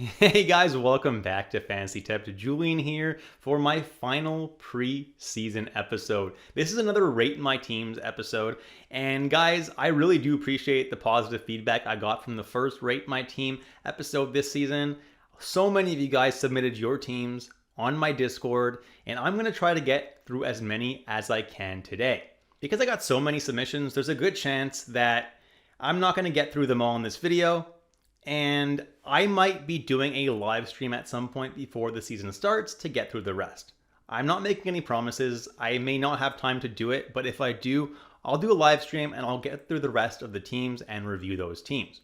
Hey guys, welcome back to Fantasy Tip. Julian here for my final preseason episode. This is another Rate My Teams episode. And guys, I really do appreciate the positive feedback I got from the first Rate My Team episode this season. So many of you guys submitted your teams on my Discord, and I'm going to try to get through as many as I can today. Because I got so many submissions, there's a good chance that I'm not going to get through them all in this video. And I might be doing a live stream at some point before the season starts to get through the rest. I'm not making any promises. I may not have time to do it, but if I do, I'll do a live stream and I'll get through the rest of the teams and review those teams.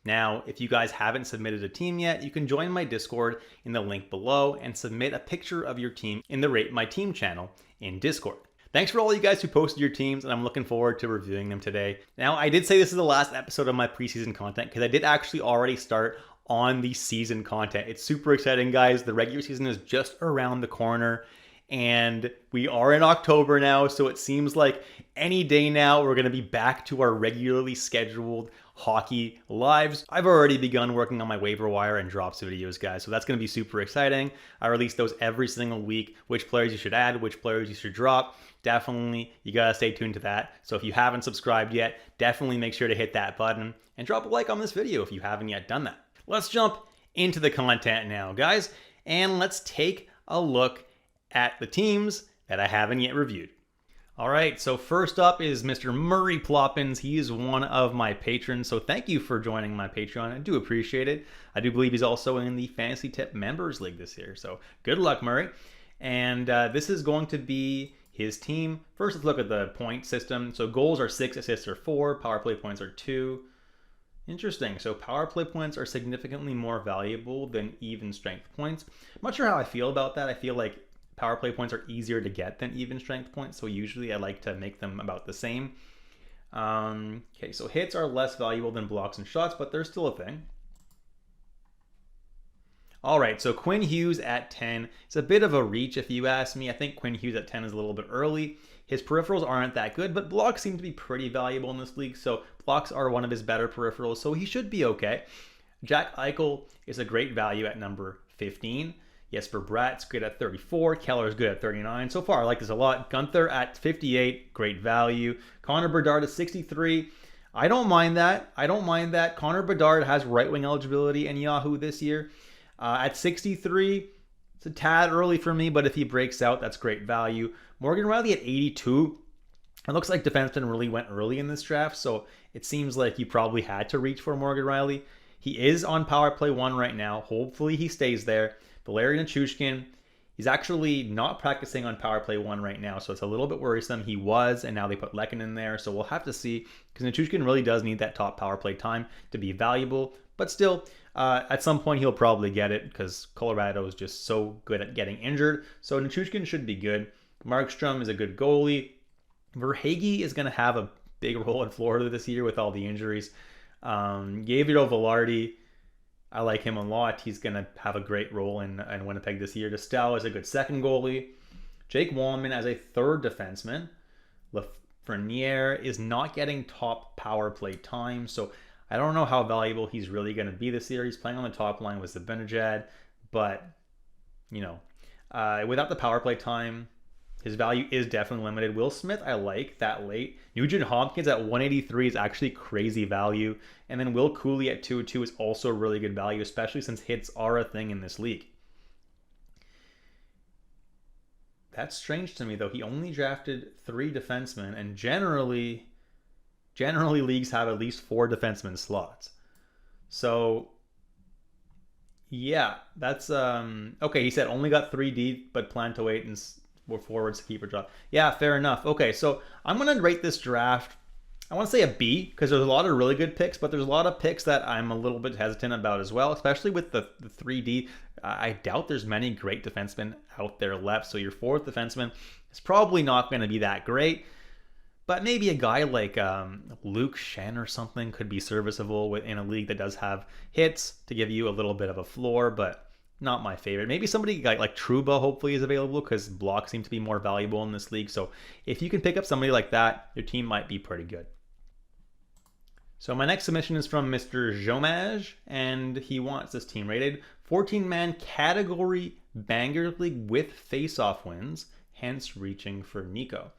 Now, if you guys haven't submitted a team yet, you can join my Discord in the link below and submit a picture of your team in the Rate My Team channel in Discord. Thanks for all you guys who posted your teams, and I'm looking forward to reviewing them today. Now, I did say this is the last episode of my preseason content because I did actually already start on the season content. It's super exciting, guys. The regular season is just around the corner, and we are in October now, so it seems like any day now we're going to be back to our regularly scheduled hockey lives. I've already begun working on my waiver wire and drops videos, guys, so that's going to be super exciting. I release those every single week, which players you should add, which players you should drop. Definitely, you gotta stay tuned to that. So if you haven't subscribed yet, definitely make sure to hit that button and drop a like on this video if you haven't yet done that. Let's jump into the content now, guys, and let's take a look at the teams that I haven't yet reviewed. All right, so first up is Mr. Murray Ploppins. He is one of my patrons, so thank you for joining my Patreon. I do appreciate it. I do believe he's also in the Fantasy Tip Members League this year, so good luck, Murray. And this is going to be his team. First, let's look at the point system. So goals are 6, assists are 4, power play points are 2. Interesting. So power play points are significantly more valuable than even strength points. I'm not sure how I feel about that. I feel like power play points are easier to get than even strength points, so usually I like to make them about the same. Okay, so hits are less valuable than blocks and shots, but they're still a thing. All right, so Quinn Hughes at 10. It's a bit of a reach if you ask me. I think Quinn Hughes at 10 is a little bit early. His peripherals aren't that good, but blocks seem to be pretty valuable in this league, so blocks are one of his better peripherals, so he should be okay. Jack Eichel is a great value at number 15. Jesper Bratt's good at 34. Keller's good at 39. So far, I like this a lot. Gunther at 58, great value. Connor Bedard at 63. I don't mind that. Connor Bedard has right wing eligibility in Yahoo this year. At 63, it's a tad early for me, but if he breaks out, that's great value. Morgan Rielly at 82. It looks like defenseman really went early in this draft, so it seems like you probably had to reach for Morgan Rielly. He is on power play 1 right now. Hopefully he stays there. Valeri Nichushkin, he's actually not practicing on power play 1 right now, so it's a little bit worrisome. He was, and now they put Lekin in there, so we'll have to see, because Nichushkin really does need that top power play time to be valuable, but still, at some point he'll probably get it because Colorado is just so good at getting injured. So Nichushkin should be good. Markstrom is a good goalie. Verhaeghe is going to have a big role in Florida this year with all the injuries. Gabriel Velarde, I like him a lot. He's going to have a great role in Winnipeg this year. Destel is a good second goalie. Jake Wallman as a third defenseman. Lafreniere is not getting top power play time, so I don't know how valuable he's really going to be this year. He's playing on the top line with Zibanejad, but, without the power play time, his value is definitely limited. Will Smith, I like that late. Nugent Hopkins at 183 is actually crazy value. And then Will Cooley at 202 is also really good value, especially since hits are a thing in this league. That's strange to me, though. He only drafted 3 defensemen, and generally leagues have at least 4 defenseman slots. So yeah, that's okay. He said only got 3 deep, but plan to wait and more forwards to keep or drop. Yeah, fair enough. Okay, so I'm gonna rate this draft, I want to say a B, because there's a lot of really good picks, but there's a lot of picks that I'm a little bit hesitant about as well, especially with the 3D. I doubt there's many great defensemen out there left, so your 4th defenseman is probably not going to be that great. But maybe a guy like Luke Shen or something could be serviceable in a league that does have hits to give you a little bit of a floor, but not my favorite. Maybe somebody like Trouba hopefully is available because blocks seem to be more valuable in this league. So if you can pick up somebody like that, your team might be pretty good. So my next submission is from Mr. Jomage, and he wants this team rated 14-man category banger league with face-off wins, hence reaching for Nico.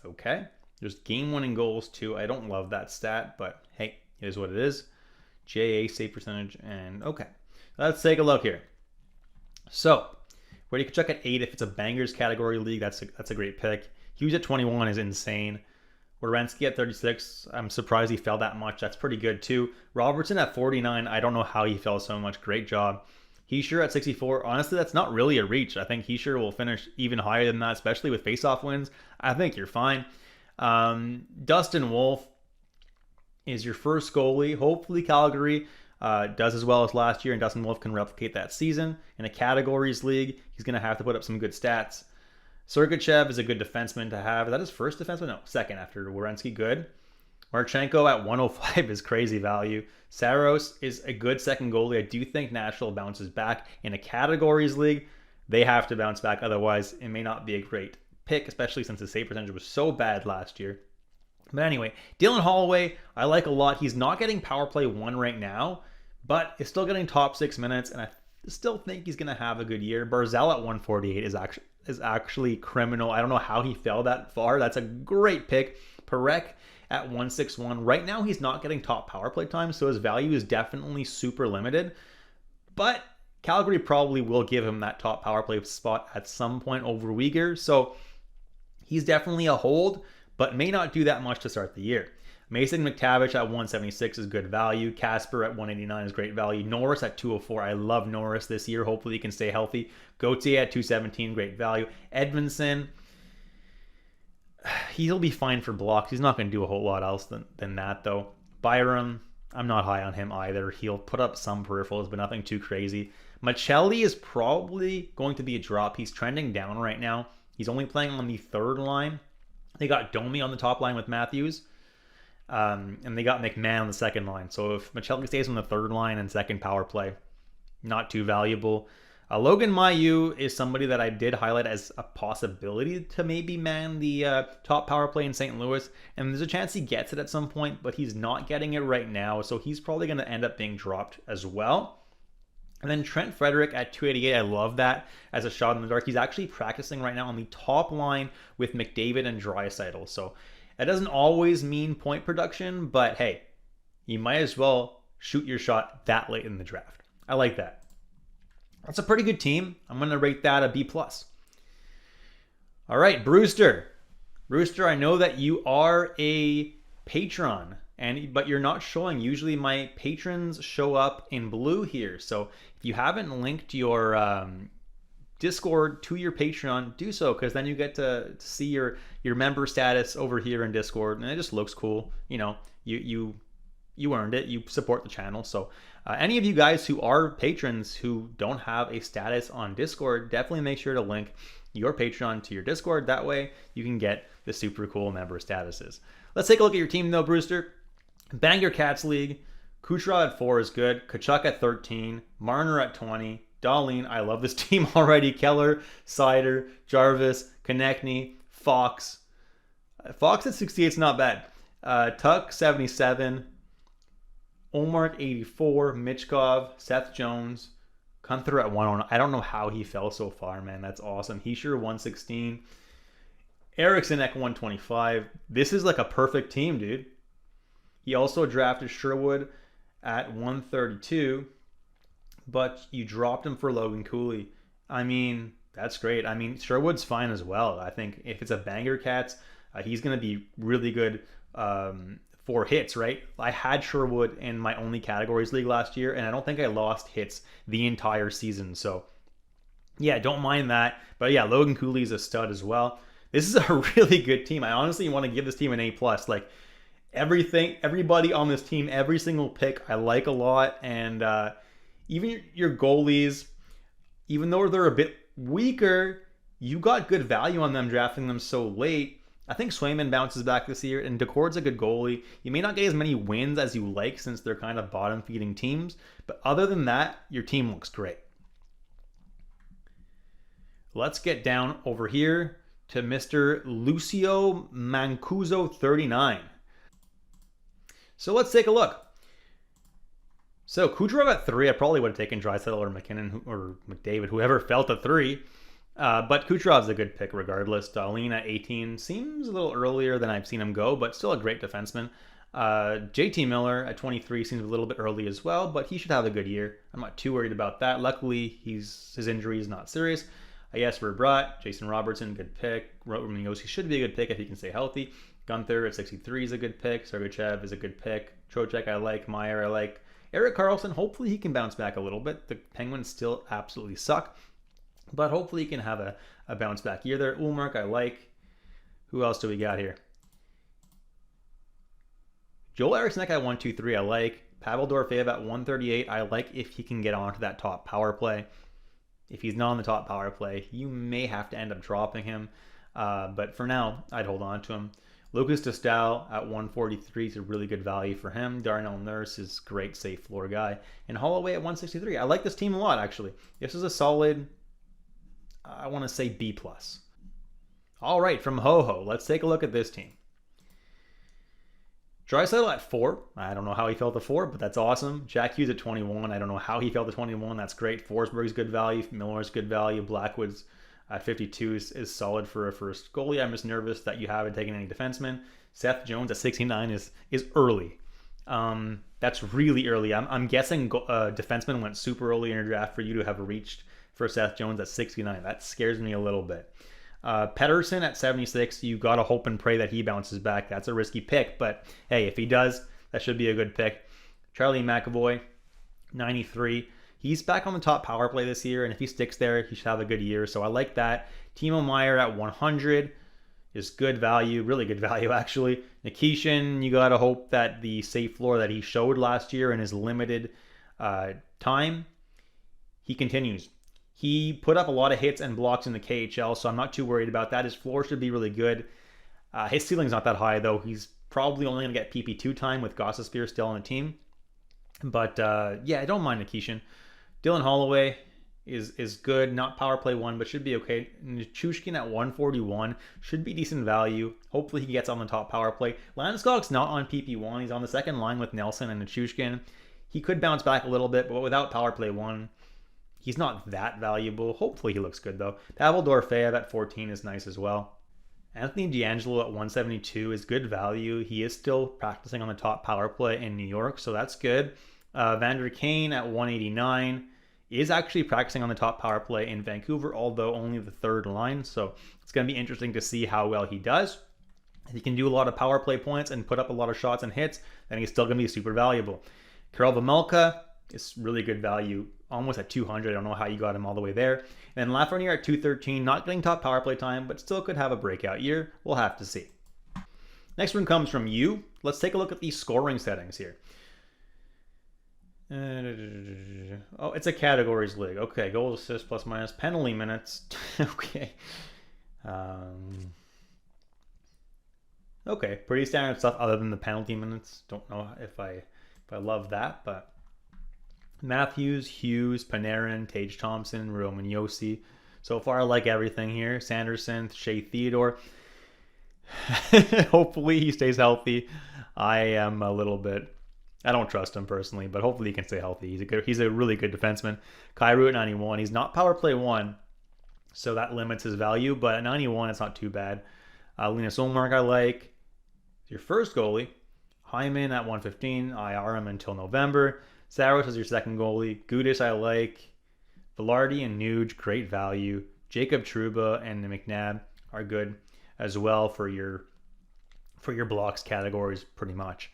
Okay, there's game-winning goals too. I don't love that stat, but hey, it is what it is. JA save percentage, and okay. Let's take a look here. So, Brady Tkachuk at 8 if it's a bangers category league. That's a great pick. Hughes at 21 is insane. Werenski at 36, I'm surprised he fell that much. That's pretty good too. Robertson at 49, I don't know how he fell so much. Great job. Hischier at 64, honestly, that's not really a reach. I think Hischier will finish even higher than that, especially with faceoff wins. I think you're fine. Dustin Wolf is your first goalie. Hopefully Calgary does as well as last year, and Dustin Wolf can replicate that season. In a categories league, he's going to have to put up some good stats. Sergachev is a good defenseman to have. Is that his first defenseman? No, second after Werenski. Good. Marchenko at 105 is crazy value. Saros is a good second goalie. I do think Nashville bounces back. In a categories league, they have to bounce back. Otherwise, it may not be a great pick, especially since his save percentage was so bad last year. But anyway, Dylan Holloway, I like a lot. He's not getting power play 1 right now, but is still getting top 6 minutes, and I still think he's going to have a good year. Barzal at 148 is actually criminal. I don't know how he fell that far. That's a great pick. Parekh at 161. Right now, he's not getting top power play time, so his value is definitely super limited. But Calgary probably will give him that top power play spot at some point over Uyghur. So he's definitely a hold, but may not do that much to start the year. Mason McTavish at 176 is good value. Casper at 189 is great value. Norris at 204. I love Norris this year. Hopefully he can stay healthy. Gauthier at 217, great value. Edmondson, he'll be fine for blocks. He's not going to do a whole lot else than that, though. Byram, I'm not high on him either. He'll put up some peripherals, but nothing too crazy. Machelli is probably going to be a drop. He's trending down right now. He's only playing on the third line. They got Domi on the top line with Matthews. And they got McMahon on the second line. So if Machelli stays on the third line and second power play, not too valuable. Logan Mailloux is somebody that I did highlight as a possibility to maybe man the top power play in St. Louis. And there's a chance he gets it at some point, but he's not getting it right now. So he's probably going to end up being dropped as well. And then Trent Frederick at 288. I love that as a shot in the dark. He's actually practicing right now on the top line with McDavid and Draisaitl. So that doesn't always mean point production, but hey, you might as well shoot your shot that late in the draft. I like that. That's a pretty good team. I'm going to rate that a B+. All right, Brewster. Brewster, I know that you are a patron, but you're not showing. Usually my patrons show up in blue here. So if you haven't linked your Discord to your Patreon, do so, because then you get to see your member status over here in Discord, and it just looks cool. You know, you earned it. You support the channel. So any of you guys who are patrons who don't have a status on Discord, definitely make sure to link your Patreon to your Discord. That way you can get the super cool member statuses. Let's take a look at your team though, Brewster. Banger Cats League. Kucherov at 4 is good. Tkachuk at 13. Marner at 20. Dahlin, I love this team already. Keller, Sider, Jarvis, Konechny, Fox. Fox at 68 is not bad. Tuck, 77. Olmark, 84. Michkov, Seth Jones. Gunther at 109. I don't know how he fell so far, man. That's awesome. Hischier, 116. Eriksson at 125. This is like a perfect team, dude. He also drafted Sherwood at 132. But you dropped him for Logan Cooley. I mean, that's great. I mean, Sherwood's fine as well. I think if it's a banger Cats, he's going to be really good for hits, right? I had Sherwood in my only categories league last year, and I don't think I lost hits the entire season. So, yeah, don't mind that. But yeah, Logan Cooley's a stud as well. This is a really good team. I honestly want to give this team an A+. Like, everybody on this team, every single pick, I like a lot. And even your goalies, even though they're a bit weaker, you got good value on them drafting them so late. I think Swayman bounces back this year, and Decord's a good goalie. You may not get as many wins as you like since they're kind of bottom-feeding teams, but other than that, your team looks great. Let's get down over here to Mr. Lucio Mancuso 39. So let's take a look. So Kucherov at 3, I probably would have taken Draisaitl or McKinnon or McDavid, whoever felt at 3. But Kucherov's a good pick regardless. Dahlin at 18 seems a little earlier than I've seen him go, but still a great defenseman. JT Miller at 23 seems a little bit early as well, but he should have a good year. I'm not too worried about that. Luckily, his injury is not serious. Jesper Bratt, Jason Robertson, good pick. Roman Josi should be a good pick if he can stay healthy. Gunther at 63 is a good pick. Sergachev is a good pick. Trocheck I like. Meyer I like. Erik Karlsson, hopefully he can bounce back a little bit. The Penguins still absolutely suck, but hopefully he can have a bounce back year there. Ullmark I like. Who else do we got here? Joel Eriksson at 123 I like. Pavel Dorofeyev at 138 I like if he can get onto that top power play. If he's not on the top power play, you may have to end up dropping him. But for now, I'd hold on to him. Lucas Dostal at 143 is a really good value for him. Darnell Nurse is a great safe floor guy. And Holloway at 163. I like this team a lot, actually. This is a solid, I want to say B+. All right, from Ho-Ho, let's take a look at this team. Draisaitl at 4. I don't know how he felt at 4, but that's awesome. Jack Hughes at 21. I don't know how he felt at 21. That's great. Forsberg's good value. Miller's good value. Blackwood's at 52 is solid for a first goalie. I'm just nervous that you haven't taken any defensemen. Seth Jones at 69 is early. That's really early. I'm guessing defenseman went super early in your draft for you to have reached for Seth Jones at 69. That scares me a little bit. Pettersson at 76, you got to hope and pray that he bounces back. That's a risky pick, but hey, if he does, that should be a good pick. Charlie McAvoy, 93. He's back on the top power play this year, and if he sticks there, he should have a good year, so I like that. Timo Meier at 100 is good value, really good value, actually. Nikishin, you got to hope that the safe floor that he showed last year in his limited time, he continues. He put up a lot of hits and blocks in the KHL, so I'm not too worried about that. His floor should be really good. His ceiling's not that high, though. He's probably only going to get PP2 time with Gostisbehere still on the team. But, yeah, I don't mind Nikishin. Dylan Holloway is good. Not power play 1, but should be okay. Nichushkin at 141 should be decent value. Hopefully he gets on the top power play. Landeskog's not on PP1. He's on the second line with Nelson and Nichushkin. He could bounce back a little bit, but without power play 1, he's not that valuable. Hopefully he looks good, though. Pavel Dorofeyev at 14 is nice as well. Anthony DeAngelo at 172 is good value. He is still practicing on the top power play in New York, so that's good. Vander Kane at 189 is actually practicing on the top power play in Vancouver, although only the third line, so it's going to be interesting to see how well he does. If he can do a lot of power play points and put up a lot of shots and hits, then he's still going to be super valuable. Karel Vejmelka is really good value, almost at 200. I don't know how you got him all the way there. And then Lafreniere at 213, not getting top power play time, but still could have a breakout year. We'll have to see. Next one comes from you. Let's take a look at the scoring settings here. Oh, it's a categories league. Okay, goals, assists, plus minus, penalty minutes. Okay. Okay, pretty standard stuff other than the penalty minutes. Don't know if I love that, but Matthews, Hughes, Panarin, Tage Thompson, Roman Josi. So far, I like everything here. Sanderson, Shea Theodore. Hopefully he stays healthy. I am a little bit... I don't trust him personally, but hopefully he can stay healthy. He's a really good defenseman. Kyrou at 91. He's not power play 1, so that limits his value, but at 91, it's not too bad. Linus Ullmark I like. Your first goalie. Hyman at 115. IR him until November. Saros is your second goalie. Gudas I like. Velarde and Nuge, great value. Jacob Trouba and McNabb are good as well for your blocks categories, pretty much.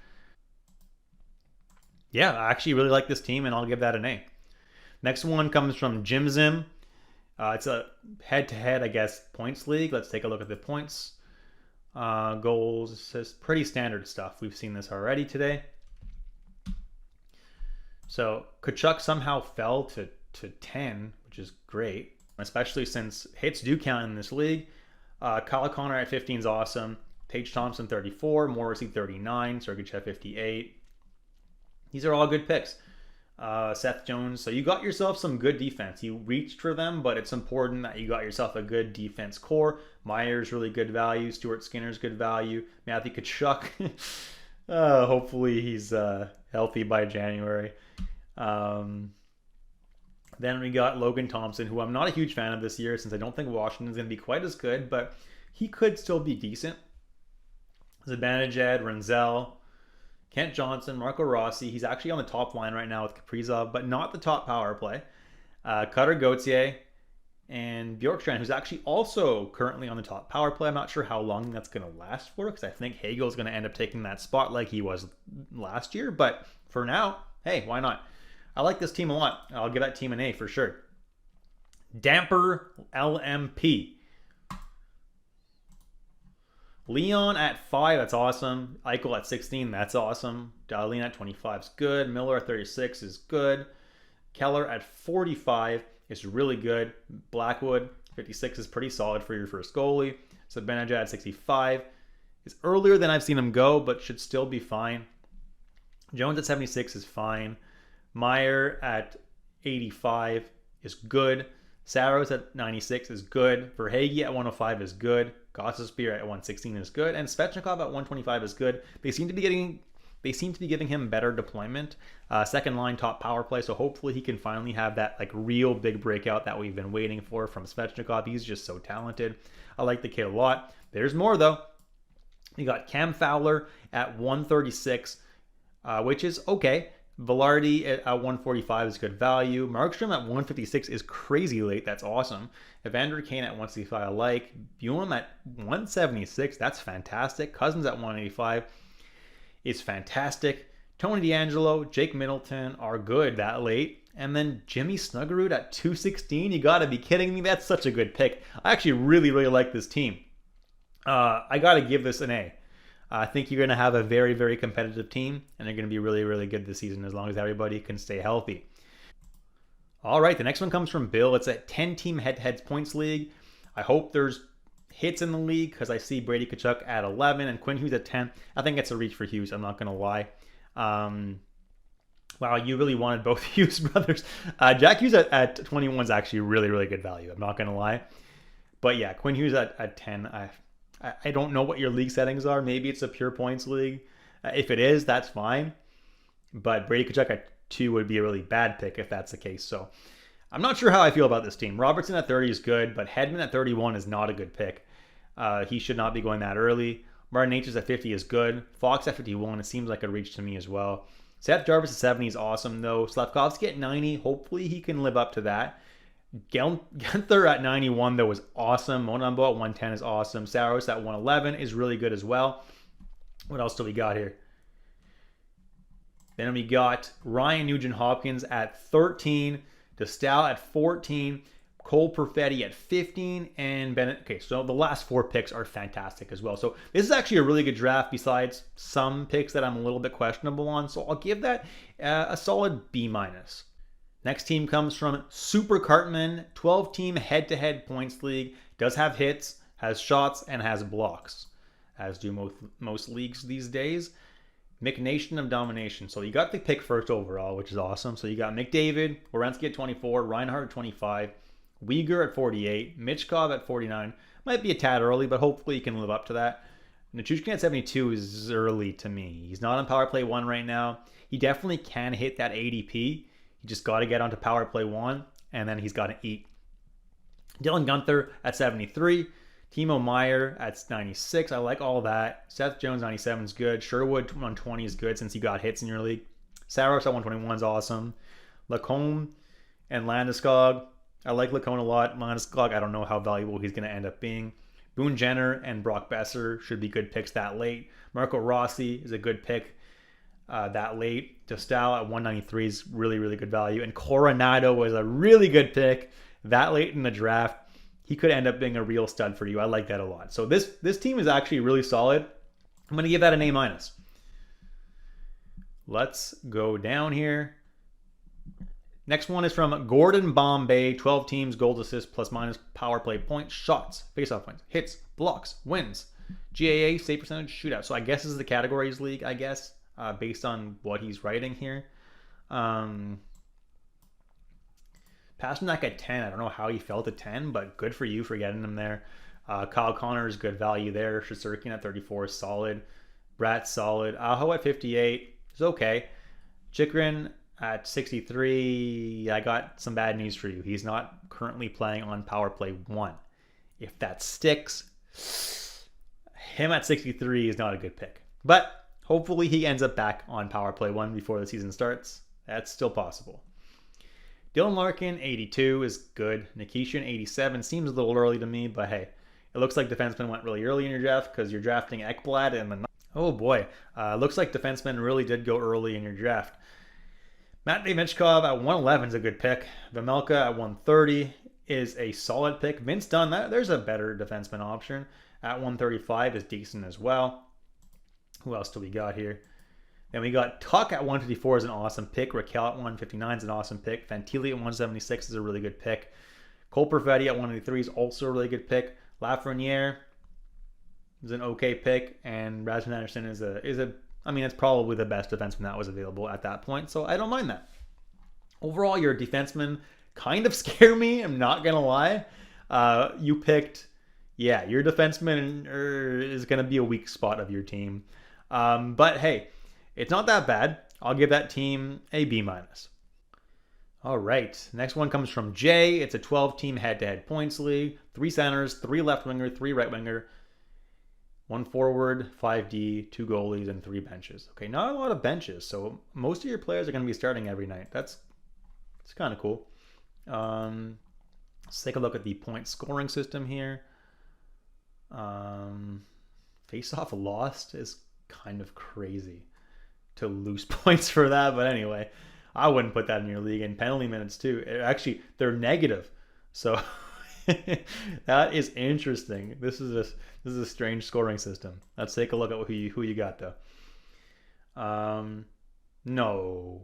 Yeah, I actually really like this team, and I'll give that an A. Next one comes from Jim Zim. It's a head-to-head, I guess, points league. Let's take a look at the points. Goals, assists, pretty standard stuff. We've seen this already today. So Tkachuk somehow fell to 10, which is great, especially since hits do count in this league. Kyle Connor at 15 is awesome. Tage Thompson 34, Morrissey 39, Sergachev 58. These are all good picks. Seth Jones. So you got yourself some good defense. You reached for them, but it's important that you got yourself a good defense core. Myers really good value. Stuart Skinner's good value. Matthew Tkachuk. Hopefully he's healthy by January. Um, then we got Logan Thompson, who I'm not a huge fan of this year since I don't think Washington's going to be quite as good, but he could still be decent. Zibanejad, Renzel, Kent Johnson, Marco Rossi. He's actually on the top line right now with Kaprizov, but not the top power play. Cutter Gauthier and Bjorkstrand, who's actually also currently on the top power play. I'm not sure how long that's going to last for because I think Hagel's going to end up taking that spot like he was last year. But for now, hey, why not? I like this team a lot. I'll give that team an A for sure. Damper LMP. Leon at 5, that's awesome. Eichel at 16, that's awesome. Dahlin at 25 is good. Miller at 36 is good. Keller at 45 is really good. Blackwood, 56 is pretty solid for your first goalie. So Zibanejad at 65 is earlier than I've seen him go, but should still be fine. Jones at 76 is fine. Meyer at 85 is good. Saros at 96 is good. Verhage at 105 is good. Gostisbehere at 116 is good. And Svechnikov at 125 is good. They seem to be giving him better deployment. Second line top power play, so hopefully he can finally have that like real big breakout that we've been waiting for from Svechnikov. He's just so talented. I like the kid a lot. There's more though. You got Cam Fowler at 136, which is okay. Velarde at 145 is good value. Markstrom at 156 is crazy late. That's awesome. Evander Kane at 165 I like. Buehm at 176, that's fantastic. Cousins at 185 is fantastic. Tony DeAngelo, Jake Middleton are good that late. And then Jimmy Snuggerud at 216. You gotta be kidding me. That's such a good pick. I actually really, really like this team. I gotta give this an A. I think you're going to have a very, very competitive team, and they're going to be really, really good this season as long as everybody can stay healthy. All right, the next one comes from Bill. It's a 10-team head-to-head points league. I hope there's hits in the league because I see Brady Tkachuk at 11 and Quinn Hughes at 10. I think it's a reach for Hughes. I'm not going to lie. Wow, you really wanted both Hughes brothers. Jack Hughes at 21 is actually really, really good value. I'm not going to lie. But yeah, Quinn Hughes at 10, I don't know what your league settings are. Maybe it's a pure points league. If it is, that's fine. But Brady Tkachuk at 2 would be a really bad pick if that's the case. So I'm not sure how I feel about this team. Robertson at 30 is good, but Hedman at 31 is not a good pick. He should not be going that early. Martin Natchez at 50 is good. Fox at 51, it seems like a reach to me as well. Seth Jarvis at 70 is awesome, though. Slavkovsky at 90, hopefully he can live up to that. Guenther at 91, though, was awesome. Montembeault at 110 is awesome. Saros at 111 is really good as well. What else do we got here? Then we got Ryan Nugent-Hopkins at 13, DeStal at 14, Cole Perfetti at 15, and Bennett. Okay, so the last 4 picks are fantastic as well. So this is actually a really good draft besides some picks that I'm a little bit questionable on. So I'll give that a solid B-. Next team comes from Super Cartman, 12-team head-to-head points league. Does have hits, has shots, and has blocks, as do most leagues these days. McNation of Domination. So you got the pick first overall, which is awesome. So you got McDavid, Werenski at 24, Reinhart at 25, Uyghur at 48, Michkov at 49. Might be a tad early, but hopefully you can live up to that. Nichushkin at 72 is early to me. He's not on power play 1 right now. He definitely can hit that ADP. You just got to get onto power play 1, and then he's got to eat. Dylan Guenther at 73. Timo Meyer at 96. I like all that. Seth Jones, 97 is good. Sherwood, 120 is good since he got hits in your league. Saros at 121 is awesome. Lacombe and Landeskog. I like Lacombe a lot. Landeskog, I don't know how valuable he's going to end up being. Boone Jenner and Brock Besser should be good picks that late. Marco Rossi is a good pick that late. DeStal at 193 is really, really good value. And Coronado was a really good pick that late in the draft. He could end up being a real stud for you. I like that a lot. So this team is actually really solid. I'm going to give that an A-. Let's go down here. Next one is from Gordon Bombay. 12 teams, goals, assists, plus minus, power play points, shots, faceoff points, hits, blocks, wins, GAA, save percentage, shootout. So I guess this is the categories league, I guess, based on what he's writing here. Pasternak at 10. I don't know how he felt at 10, but good for you for getting him there. Kyle Connor is good value there. Shesterkin at 34 is solid. Brat's solid. Aho at 58 is okay. Chychrun at 63, I got some bad news for you. He's not currently playing on Power Play 1. If that sticks, him at 63 is not a good pick. But hopefully he ends up back on Power Play 1 before the season starts. That's still possible. Dylan Larkin, 82 is good. Nikishin, 87 seems a little early to me, but hey, it looks like defenseman went really early in your draft because you're drafting Ekblad and the... Oh boy, looks like defenseman really did go early in your draft. Matvey Michkov at 111 is a good pick. Vejmelka at 130 is a solid pick. Vince Dunn, there's a better defenseman option. At 135 is decent as well. Who else do we got here? Then we got Tuck at 154 is an awesome pick. Raquel at 159 is an awesome pick. Fantilli at 176 is a really good pick. Cole Perfetti at 183 is also a really good pick. Lafreniere is an okay pick, and Rasmus Anderson is a I mean, it's probably the best defenseman that was available at that point, so I don't mind that. Overall, your defensemen kind of scare me, I'm not gonna lie. You picked, your defenseman is gonna be a weak spot of your team. But hey, it's not that bad. I'll give that team a B-. All right, next one comes from Jay. It's a 12-team head-to-head points league. 3 centers, 3 left winger, 3 right winger, 1 forward, 5D, 2 goalies, and 3 benches. Okay, not a lot of benches, so most of your players are going to be starting every night. It's kind of cool. Let's take a look at the point scoring system here. Face-off lost is kind of crazy to lose points for that, but anyway, I wouldn't put that in your league. And penalty minutes too. Actually, they're negative, so that is interesting. This is a strange scoring system. Let's take a look at who you got though. No,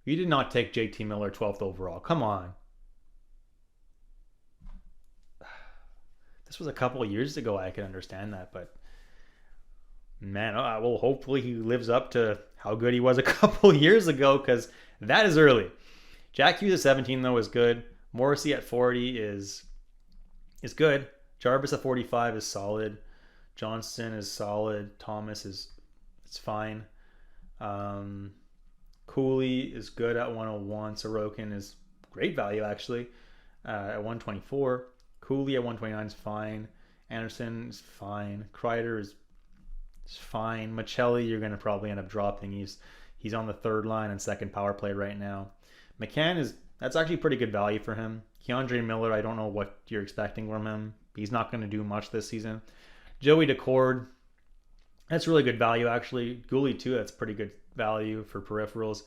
you did not take JT Miller 12th overall. Come on. This was a couple of years ago. I can understand that, but man, well, hopefully he lives up to how good he was a couple of years ago, because that is early. Jack Hughes at 17 though is good. Morrissey at 40 is good. Jarvis at 45 is solid. Johnston is solid. Thomas it's fine. Cooley is good at 101. Sorokin is great value actually at 124. Cooley at 129 is fine. Anderson is fine. Kreider is fine. Michelli, you're going to probably end up dropping. He's on the 3rd line and 2nd power play right now. McCann that's actually pretty good value for him. Keandre Miller, I don't know what you're expecting from him. He's not going to do much this season. Joey Decord, that's really good value actually. Gooley too, that's pretty good value for peripherals.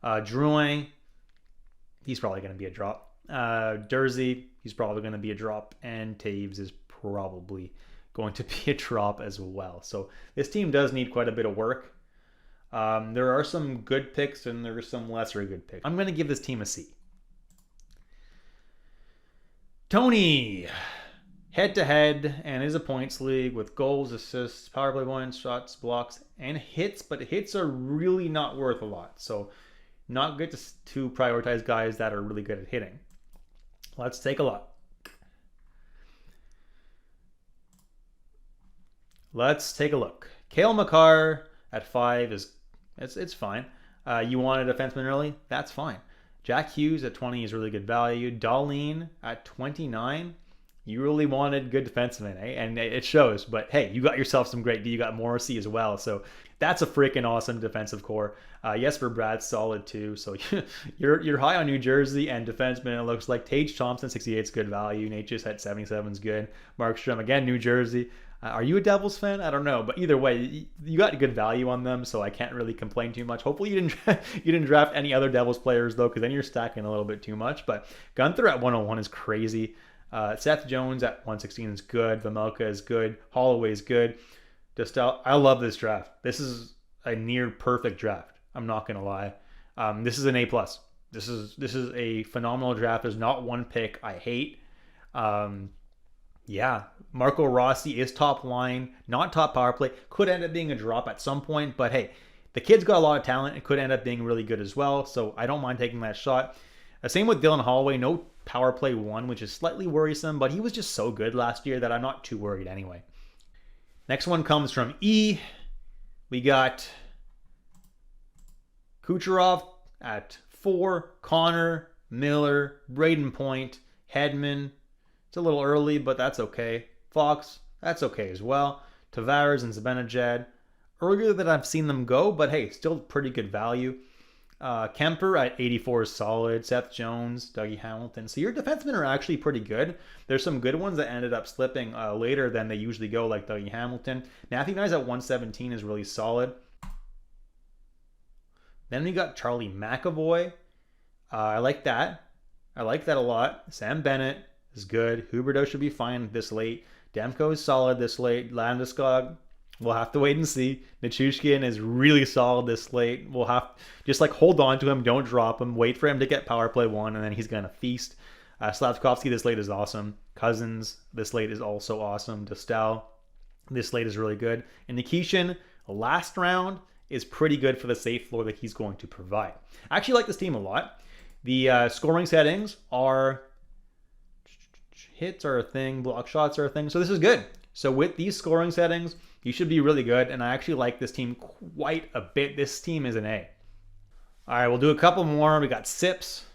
Drouin, he's probably going to be a drop. Dursey, he's probably going to be a drop. And Taves is probably going to be a drop as well. So this team does need quite a bit of work. There are some good picks and there are some lesser good picks. I'm going to give this team a C. Tony, head-to-head, and is a points league with goals, assists, power play points, shots, blocks, and hits. But hits are really not worth a lot. So not good to prioritize guys that are really good at hitting. Let's take a look. Cale Makar at 5 it's fine. You wanted a defenseman early? That's fine. Jack Hughes at 20 is really good value. Dahlin at 29. You really wanted good defensemen, eh? And it shows. But hey, you got yourself some great D. You got Morrissey as well. So that's a freaking awesome defensive core. Jesper Brad's solid too. So you're high on New Jersey and defenseman. It looks like Tage Thompson 68 is good value. Natchez at 77 is good. Markstrom again, New Jersey. Are you a Devils fan? I don't know, but either way, you got good value on them, so I can't really complain too much. Hopefully, you didn't draft any other Devils players though, because then you're stacking a little bit too much. But Gunther at 101 is crazy. Seth Jones at 116 is good. Vejmelka is good. Holloway is good. I love this draft. This is a near perfect draft. I'm not gonna lie. This is an A+. This is a phenomenal draft. There's not one pick I hate. Marco Rossi is top line, not top power play. Could end up being a drop at some point, but hey, the kid's got a lot of talent. It could end up being really good as well, so I don't mind taking that shot. Same with Dylan Holloway, no power play 1, which is slightly worrisome, but he was just so good last year that I'm not too worried anyway. Next one comes from E. We got Kucherov at 4, Connor, Miller, Braden Point, Hedman. It's a little early, but that's okay. Fox, that's okay as well. Tavares and Zibanejad. Earlier than I've seen them go, but hey, still pretty good value. Kemper at 84 is solid. Seth Jones, Dougie Hamilton. So your defensemen are actually pretty good. There's some good ones that ended up slipping later than they usually go, like Dougie Hamilton. Matthew Knies at 117 is really solid. Then we got Charlie McAvoy. I like that. I like that a lot. Sam Bennett is good. Huberdeau should be fine this late. Demko is solid this late. Landeskog, we'll have to wait and see. Nichushkin is really solid this late. We'll have just like hold on to him, don't drop him, wait for him to get power play 1, and then he's gonna feast. Slavkovsky this late is awesome. Cousins this late is also awesome. Dostal this late is really good. And Nikishin last round is pretty good for the safe floor that he's going to provide. I actually like this team a lot. The scoring settings are hits are a thing, block shots are a thing. So this is good. So with these scoring settings, you should be really good. And I actually like this team quite a bit. This team is an A. All right, we'll do a couple more. We got Sips.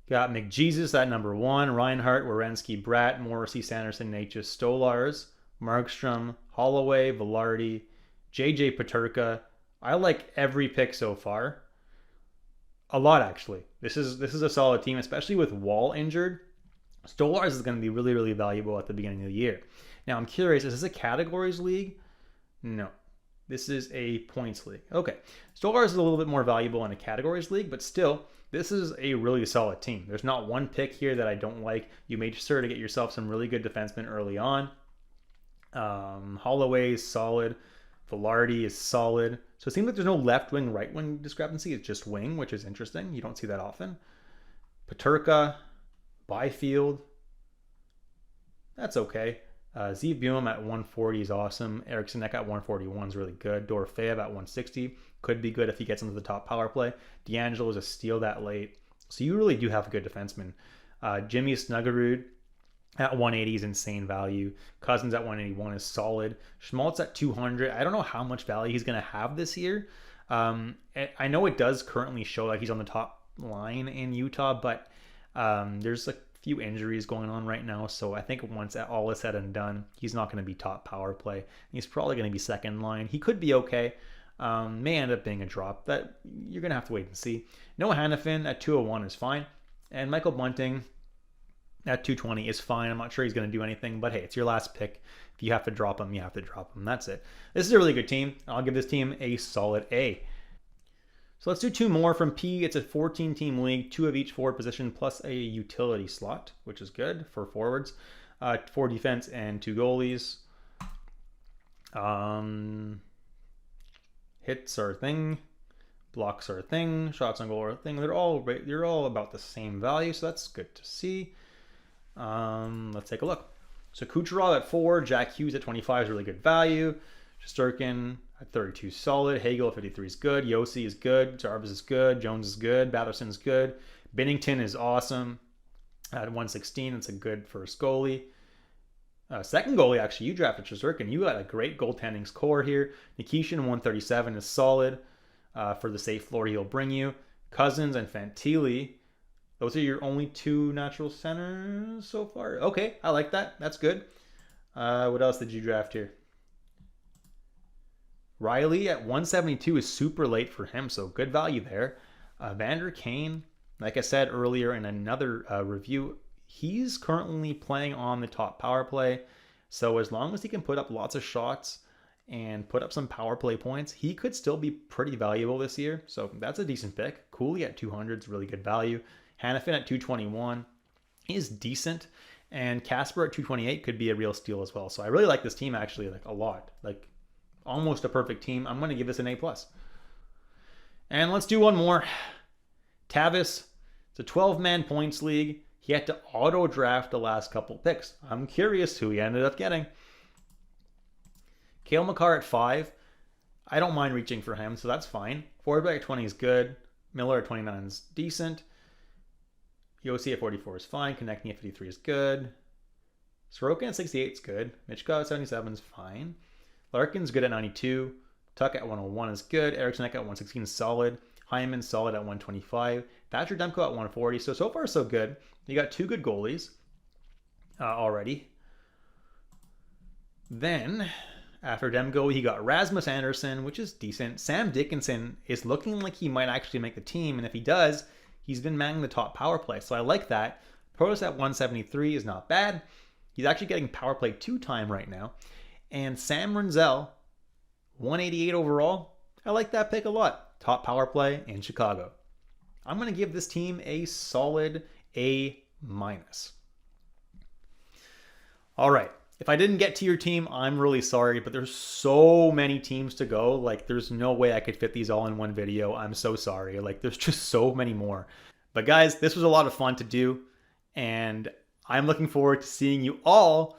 Got McJesus at number 1. Reinhart, Werenski, Bratt, Morrissey, Sanderson, Natchez, Stolars, Markstrom, Holloway, Velarde, JJ Peterka. I like every pick so far. A lot, actually. This is a solid team, especially with Wall injured. Stolars is going to be really, really valuable at the beginning of the year. Now, I'm curious, is this a categories league? No. This is a points league. Okay. Stolars is a little bit more valuable in a categories league, but still, this is a really solid team. There's not one pick here that I don't like. You made sure to get yourself some really good defensemen early on. Holloway is solid. Velarde is solid. So it seems like there's no left wing, right wing discrepancy. It's just wing, which is interesting. You don't see that often. Peterka, Byfield. That's okay. Zeev Buim at 140 is awesome. Eriksson Ek at 141 is really good. Dorofeyev at 160 could be good if he gets into the top power play. D'Angelo is a steal that late. So you really do have a good defenseman. Jimmy Snuggerud at 180 is insane value. Cousins at 181 is solid. Schmaltz at 200. I don't know how much value he's going to have this year. I know it does currently show like he's on the top line in Utah, but there's a few injuries going on right now. So I think once all is said and done, he's not going to be top power play. He's probably going to be second line. He could be okay. May end up being a drop. That you're going to have to wait and see. Noah Hannafin at 201 is fine. And Michael Bunting at 220 is fine. I'm not sure he's going to do anything, but hey, it's your last pick. If you have to drop him, you have to drop him. That's it. This is a really good team. I'll give this team a solid A. So let's do 2 more from P. It's a 14-team league, 2 of each forward position, plus a utility slot, which is good for forwards. 4 defense and 2 goalies. Hits are a thing. Blocks are a thing. Shots on goal are a thing. They're all about the same value, so that's good to see. Let's take a look. So Kucherov at 4, Jack Hughes at 25 is really good value. Shesterkin at 32 is solid. Hagel at 53 is good. Yossi is good. Jarvis is good. Jones is good. Batherson is good. Binnington is awesome at 116. It's a good first goalie. Second goalie, actually, you drafted Shesterkin. You got a great goaltending core here. Nikishin 137 is solid for the safe floor he'll bring you. Cousins and Fantilli. Those are your only 2 natural centers so far. Okay, I like that. That's good. What else did you draft here? Riley at 172 is super late for him, so good value there. Vander Kane, like I said earlier in another review, he's currently playing on the top power play. So as long as he can put up lots of shots and put up some power play points, he could still be pretty valuable this year. So that's a decent pick. Cooley at 200 is really good value. Hannafin at 221 is decent. And Casper at 228 could be a real steal as well. So I really like this team actually, like a lot. Like almost a perfect team. I'm going to give this an A+. And let's do one more. Tavis. It's a 12-man points league. He had to auto-draft the last couple picks. I'm curious who he ended up getting. Cale Makar at 5. I don't mind reaching for him, so that's fine. Forsberg at 20 is good. Miller at 29 is decent. Yossi at 44 is fine. Konechny at 53 is good. Sorokin at 68 is good. Michkov at 77 is fine. Larkin's good at 92. Tuck at 101 is good. Eriksson at 116 is solid. Hyman solid at 125. Thatcher Demko at 140. So far so good. You got 2 good goalies already. Then after Demko, he got Rasmus Andersson, which is decent. Sam Dickinson is looking like he might actually make the team, and if he does, he's been manning the top power play, so I like that. Protas at 173 is not bad. He's actually getting power play 2 time right now. And Sam Renzel, 188 overall. I like that pick a lot. Top power play in Chicago. I'm going to give this team a solid A-. All right. If I didn't get to your team, I'm really sorry, but there's so many teams to go. Like, there's no way I could fit these all in one video. I'm so sorry. Like, there's just so many more. But guys, this was a lot of fun to do, and I'm looking forward to seeing you all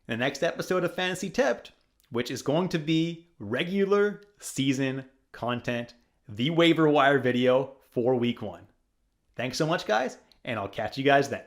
in the next episode of Fantasy Tipped, which is going to be regular season content, the waiver wire video for week 1. Thanks so much, guys, and I'll catch you guys then.